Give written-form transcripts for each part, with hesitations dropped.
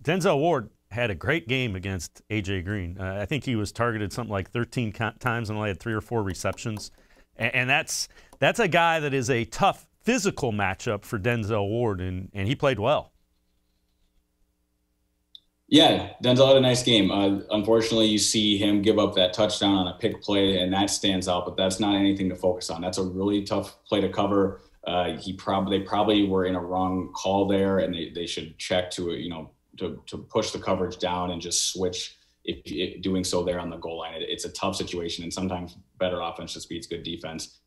Denzel Ward had a great game against A.J. Green. I think he was targeted something like 13 times and only had 3 or 4 receptions. And that's a guy that is a tough physical matchup for Denzel Ward, and he played well. Yeah, Denzel had a nice game. Unfortunately, you see him give up that touchdown on a pick play, and that stands out. But that's not anything to focus on. That's a really tough play to cover. They probably were in a wrong call there, and they should check to to push the coverage down and just switch. If doing so there on the goal line, it's a tough situation, and sometimes better offense just beats good defense.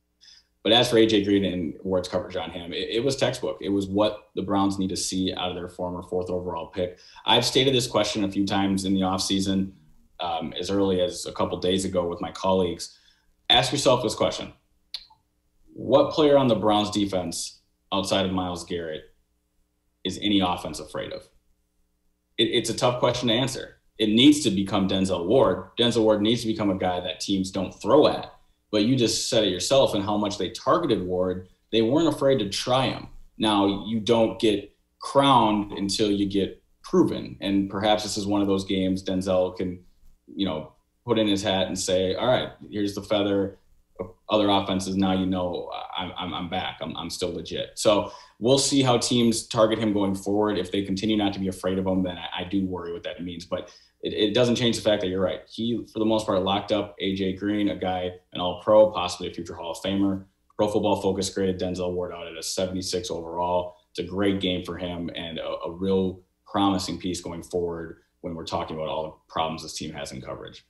But as for AJ Green and Ward's coverage on him, it was textbook. It was what the Browns need to see out of their former 4th overall pick. I've stated this question a few times in the offseason, as early as a couple days ago with my colleagues. Ask yourself this question. What player on the Browns defense outside of Myles Garrett is any offense afraid of? It's a tough question to answer. It needs to become Denzel Ward. Denzel Ward needs to become a guy that teams don't throw at. But you just said it yourself, and how much they targeted Ward. They weren't afraid to try him. Now, you don't get crowned until you get proven. And perhaps this is one of those games Denzel can, put in his hat and say, all right, here's the feather. Other offenses, now I'm back. I'm still legit. So we'll see how teams target him going forward. If they continue not to be afraid of him, then I do worry what that means. But it doesn't change the fact that you're right. He, for the most part, locked up A.J. Green, a guy, an all-pro, possibly a future Hall of Famer. Pro Football Focus graded Denzel Ward out at a 76 overall. It's a great game for him and a real promising piece going forward when we're talking about all the problems this team has in coverage.